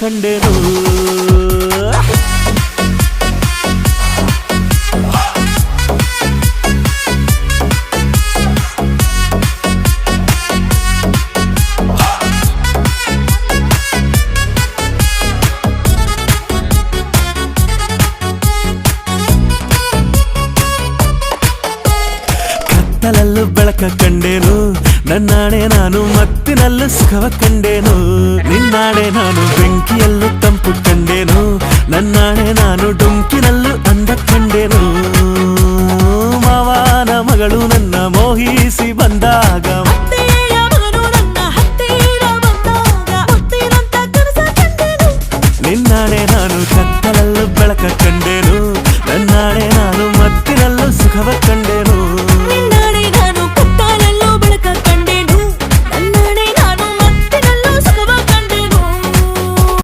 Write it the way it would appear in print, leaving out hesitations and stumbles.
ಕಂಡೆನು ಕತ್ತಲಲ್ಲೂ ಬೆಳಕ ಕಂಡೇನು ನನ್ನಾಣೆ ನಾನು ಮತ್ತಿನಲ್ಲೂ ಸುಖವ ಕಂಡೇನು ನಿನ್ನಾಣೆ ನಾನು ಬೆಂಕಿ